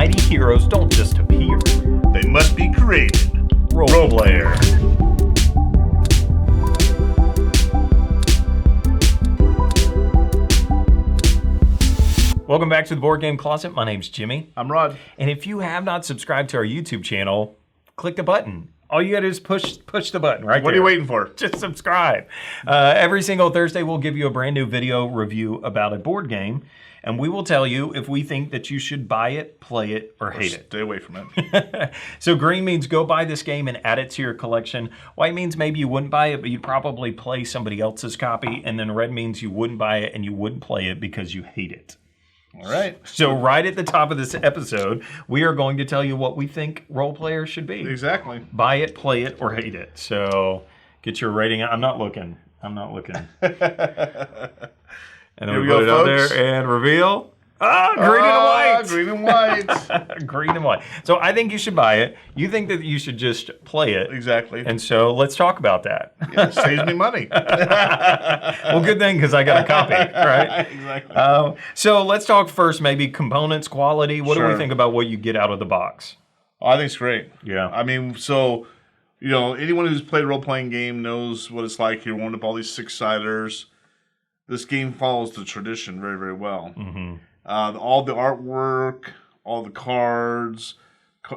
mighty heroes don't just appear. They must be created. Role player. Welcome back to the Board Game Closet. My name's Jimmy. I'm Rod. And if you have not subscribed to our YouTube channel, click the button. All you gotta do is push the button right there. What are you waiting for? Just subscribe. Every single Thursday, we'll give you a brand new video review about a board game, and we will tell you if we think that you should buy it, play it, or hate it. Stay away from it. So green means go buy this game and add it to your collection. White means maybe you wouldn't buy it, but you'd probably play somebody else's copy. And then red means you wouldn't buy it and you wouldn't play it because you hate it. All right. So right at the top of this episode, we are going to tell you what we think role players should be. Exactly. Buy it, play it, or hate it. So get your rating. I'm not looking. And then Here we we go, put it out folks. there and reveal. Green and white. Green and white. Green and white. So I think you should buy it. You think that you should just play it. Exactly. And so let's talk about that. Yeah, it saves me money. Well, good thing because I got a copy, right? Exactly. So let's talk first maybe components, quality. What do we Sure. think about what you get out of the box? Oh, I think it's great. Yeah. I mean, so, you know, anyone who's played a role-playing game knows what it's like. You're wound up all these six-siders. This game follows the tradition very, very well. Mm-hmm. All the artwork, all the cards,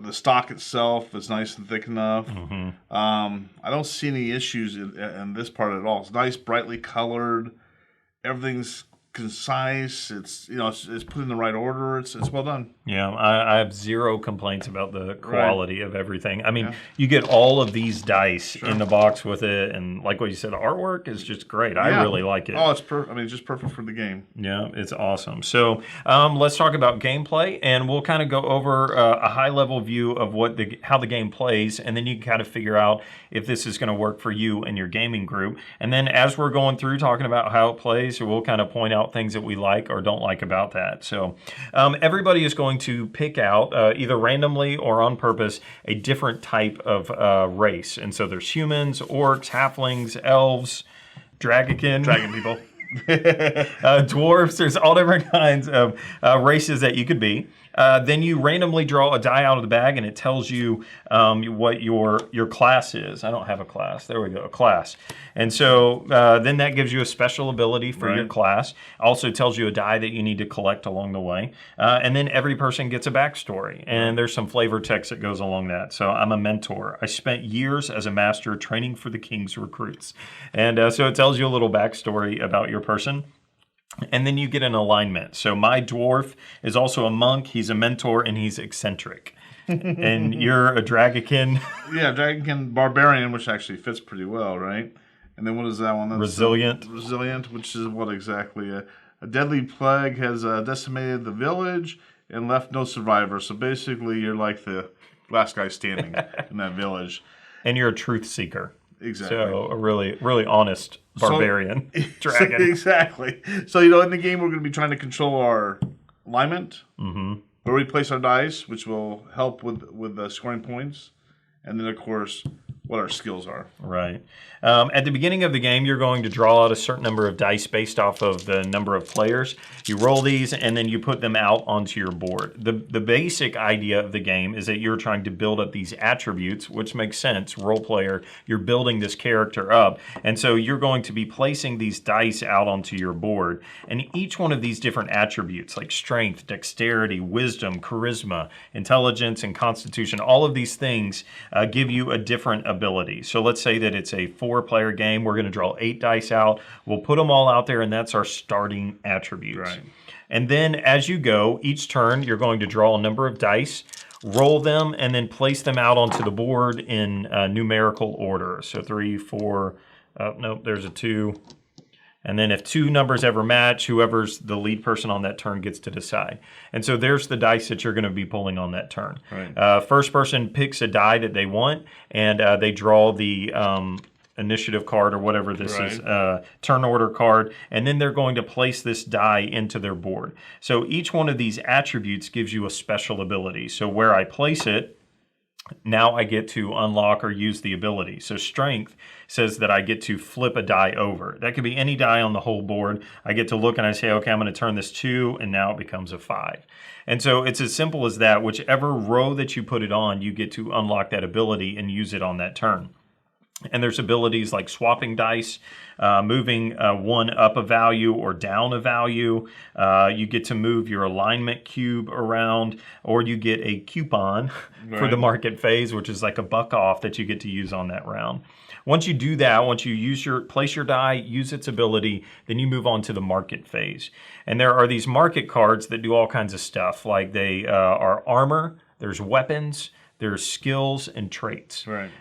the stock itself is nice and thick enough. Mm-hmm. I don't see any issues in this part at all. It's nice, brightly colored. Everything's concise. It's it's put in the right order. It's well done. Yeah, I have zero complaints about the quality of everything. I mean, Yeah. you get all of these dice in the box with it, and like what you said, the artwork is just great. I Yeah. really like it. Oh, it's it's just perfect for the game. Yeah, it's awesome. So let's talk about gameplay, and we'll kind of go over a high-level view of how the game plays, and then you can kind of figure out if this is going to work for you and your gaming group. And then as we're going through talking about how it plays, we'll kind of point out things that we like or don't like about that. So everybody is going to pick out, either randomly or on purpose, a different type of race. And so there's humans, orcs, halflings, elves, dragon people. Dwarves. There's all different kinds of races that you could be. Then you randomly draw a die out of the bag, and it tells you what your class is. I don't have a class. There we go, a class. And so then that gives you a special ability for your class. Also tells you a die that you need to collect along the way. And then every person gets a backstory, and there's some flavor text that goes along that. So I'm a mentor. I spent years as a master training for the king's recruits. And so it tells you a little backstory about your person. And then you get an alignment. So my dwarf is also a monk. He's a mentor, and he's eccentric. And you're a dragonkin. Yeah, dragonkin barbarian, which actually fits pretty well, right? And then what is that one? That's Resilient. Resilient, which is what exactly? A deadly plague has decimated the village and left no survivors. So basically, you're like the last guy standing in that village. And you're a truth seeker. Exactly. So a really, really honest barbarian dragon. Exactly. So, in the game, we're going to be trying to control our alignment, where we place our dice, which will help with scoring points, and then, of course, what our skills are. Right. At the beginning of the game, you're going to draw out a certain number of dice based off of the number of players. You roll these, and then you put them out onto your board. The basic idea of the game is that you're trying to build up these attributes, which makes sense. Role player, you're building this character up. And so you're going to be placing these dice out onto your board. And each one of these different attributes, like strength, dexterity, wisdom, charisma, intelligence, and constitution, all of these things give you a different ability. So let's say that it's a 4-player game. We're going to draw 8 dice out. We'll put them all out there, and that's our starting attributes. Right. And then as you go, each turn, you're going to draw a number of dice, roll them, and then place them out onto the board in numerical order. So 3, 4, nope, there's a 2. And then if 2 numbers ever match, whoever's the lead person on that turn gets to decide. And so there's the dice that you're going to be pulling on that turn. Right. First person picks a die that they want, and they draw the initiative card or whatever this is, turn order card, and then they're going to place this die into their board. So each one of these attributes gives you a special ability. So where I place it, now I get to unlock or use the ability. So strength says that I get to flip a die over. That could be any die on the whole board. I get to look and I say, okay, I'm going to turn this 2, and now it becomes a 5. And so it's as simple as that. Whichever row that you put it on, you get to unlock that ability and use it on that turn. And there's abilities like swapping dice, moving one up a value or down a value. You get to move your alignment cube around, or you get a coupon for the market phase, which is like a buck off that you get to use on that round. Once you do that, once you place your die, use its ability, then you move on to the market phase. And there are these market cards that do all kinds of stuff, like they are armor, there's weapons, there's skills and traits. Right.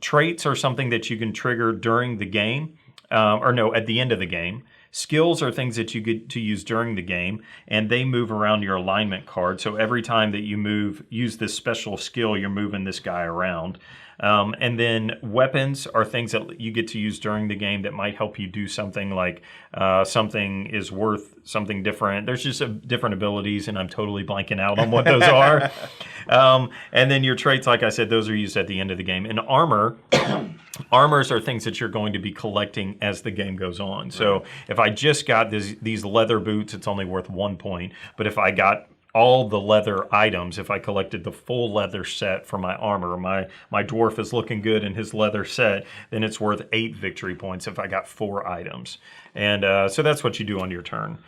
Traits are something that you can trigger during the game, at the end of the game. Skills are things that you get to use during the game, and they move around your alignment card. So every time that you use this special skill, you're moving this guy around. And then weapons are things that you get to use during the game that might help you do something, like something is worth something different. There's just different abilities, and I'm totally blanking out on what those are. And then your traits, like I said, those are used at the end of the game. And armors are things that you're going to be collecting as the game goes on. So if I just got these leather boots, it's only worth 1 point. But if I got all the leather items, if I collected the full leather set for my armor, my dwarf is looking good in his leather set, then it's worth 8 victory points if I got 4 items. And so that's what you do on your turn.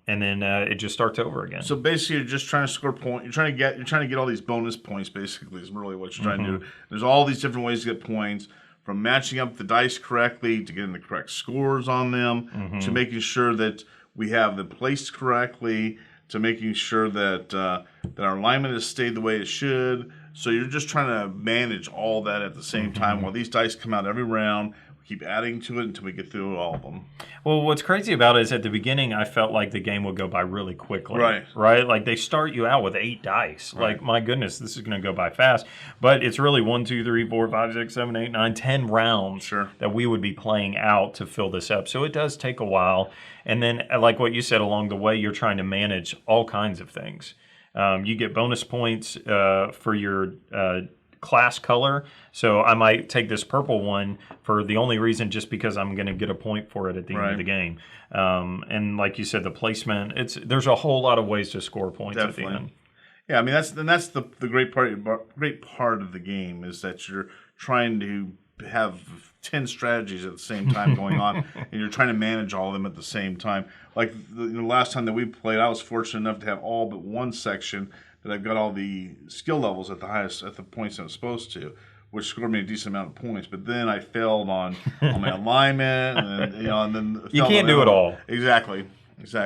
And then it just starts over again. So basically, you're just trying to score points. You're trying to get all these bonus points. Basically, is really what you're trying to do. There's all these different ways to get points, from matching up the dice correctly to getting the correct scores on them, to making sure that we have them placed correctly, to making sure that that our alignment has stayed the way it should. So you're just trying to manage all that at the same time while these dice come out every round. Keep adding to it until we get through all of them. Well, what's crazy about it is at the beginning, I felt like the game would go by really quickly. Right. Like they start you out with 8 dice. Right. Like, my goodness, this is going to go by fast. But it's really 1, 2, 3, 4, 5, 6, 7, 8, 9, 10 rounds that we would be playing out to fill this up. So it does take a while. And then, like what you said, along the way, you're trying to manage all kinds of things. You get bonus points for your class color. So I might take this purple one for the only reason just because I'm going to get a point for it at the end of the game. And like you said, the placement, there's a whole lot of ways to score points at the end. Yeah, I mean that's the great part of the game is that you're trying to have 10 strategies at the same time going on, and you're trying to manage all of them at the same time. Like the last time that we played, I was fortunate enough to have all but one section that I've got all the skill levels at the points I'm supposed to, which scored me a decent amount of points. But then I failed on my alignment, and then you can't do it all. Exactly.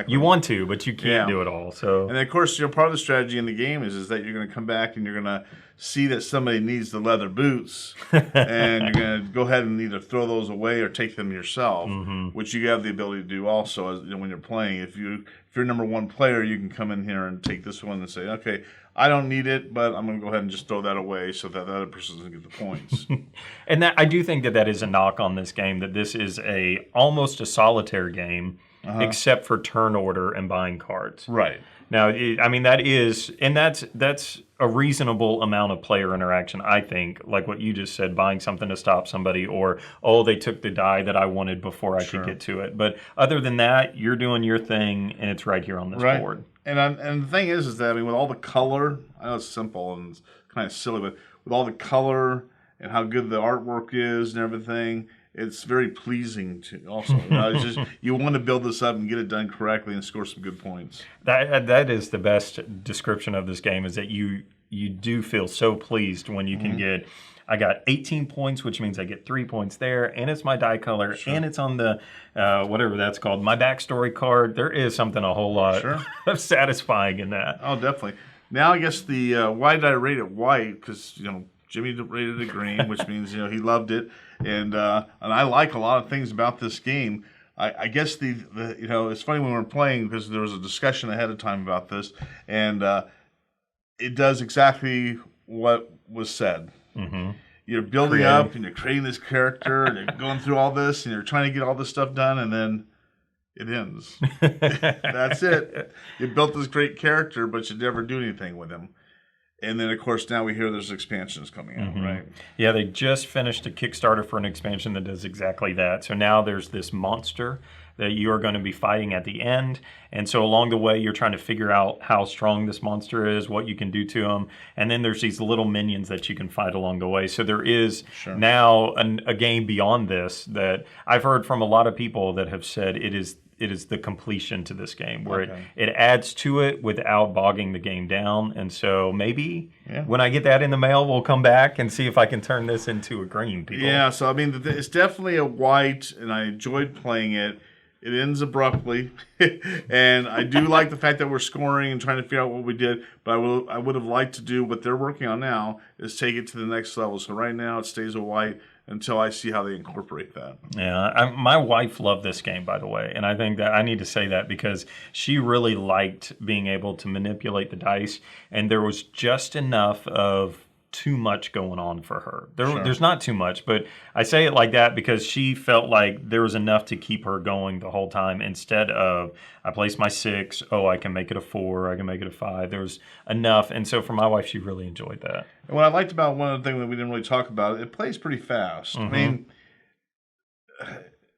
You want to, but you can't do it all. So, and of course, part of the strategy in the game is that you're going to come back and you're going to see that somebody needs the leather boots, and you're going to go ahead and either throw those away or take them yourself, which you have the ability to do also when you're playing. If you're number 1 player, you can come in here and take this one and say, okay, I don't need it, but I'm going to go ahead and just throw that away so that the other person doesn't get the points. And I do think that is a knock on this game, that this is almost a solitaire game, except for turn order and buying cards. Right. Now, that's a reasonable amount of player interaction, I think, like what you just said, buying something to stop somebody, or, they took the die that I wanted before I could get to it. But other than that, you're doing your thing, and it's right here on this board. And the thing is that, I mean, with all the color, I know it's simple and it's kind of silly, but with all the color and how good the artwork is and everything, it's very pleasing to also. It's just, you want to build this up and get it done correctly and score some good points. That is the best description of this game, is that you do feel so pleased when you can get, I got 18 points, which means I get 3 points there, and it's my die color, and it's on the, whatever that's called, my backstory card. There is something a whole lot of satisfying in that. Oh, definitely. Now, I guess why did I rate it white? Because, Jimmy rated it green, which means, he loved it. And I like a lot of things about this game. I guess it's funny when we're playing, because there was a discussion ahead of time about this, and it does exactly what was said. You're building up, and you're creating this character, and you're going through all this, and you're trying to get all this stuff done, and then it ends. That's it. You built this great character, but you never do anything with him. And then, of course, now we hear there's expansions coming out, right? Yeah, they just finished a Kickstarter for an expansion that does exactly that. So now there's this monster that you are going to be fighting at the end. And so along the way, you're trying to figure out how strong this monster is, what you can do to him. And then there's these little minions that you can fight along the way. So there is now a game beyond this that I've heard from a lot of people that have said it is the completion to this game, where it adds to it without bogging the game down. And so maybe when I get that in the mail, we'll come back and see if I can turn this into a green, people. Yeah, so I mean, it's definitely a white, and I enjoyed playing it. It ends abruptly, and I do like the fact that we're scoring and trying to figure out what we did, but I would have liked to do what they're working on now, is take it to the next level. So right now it stays a white until I see how they incorporate that. Yeah, my wife loved this game, by the way, and I think that I need to say that because she really liked being able to manipulate the dice, and there was just enough of too much going on for her. There's not too much, but I say it like that because she felt like there was enough to keep her going the whole time instead of, I place my 6, I can make it a 4, I can make it a 5. There was enough, and so for my wife, she really enjoyed that. And what I liked about one of the things that we didn't really talk about, it plays pretty fast. I mean,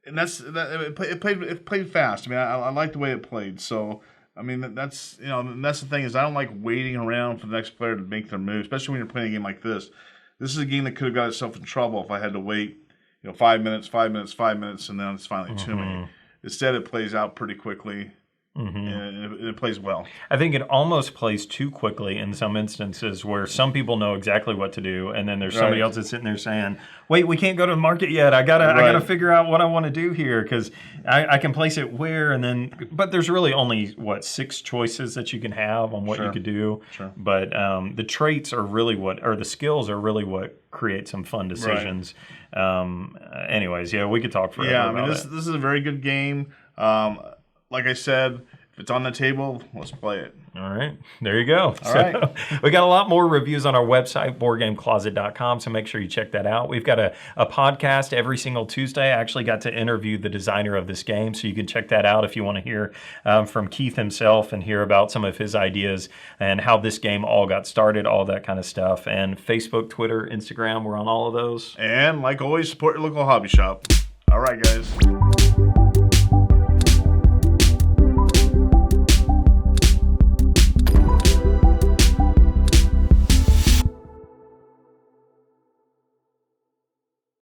and it played fast. I mean, I like the way it played, so I mean, that's the thing is I don't like waiting around for the next player to make their move, especially when you're playing a game like this. This is a game that could have got itself in trouble if I had to wait, 5 minutes, and then it's finally to me. Instead, it plays out pretty quickly. And it plays well. I think it almost plays too quickly in some instances where some people know exactly what to do, and then there's somebody else that's sitting there saying, "Wait, we can't go to the market yet. I gotta figure out what I want to do here because I can place it where." And then, but there's really only 6 choices that you can have on what you could do. But the traits are really the skills are really what create some fun decisions. Anyways, we could talk forever. Yeah, I mean, this is a very good game. Like I said, if it's on the table, let's play it. All right. There you go. All right. We got a lot more reviews on our website, boardgamecloset.com, so make sure you check that out. We've got a podcast every single Tuesday. I actually got to interview the designer of this game, so you can check that out if you want to hear from Keith himself and hear about some of his ideas and how this game all got started, all that kind of stuff. And Facebook, Twitter, Instagram, we're on all of those. And like always, support your local hobby shop. All right, guys.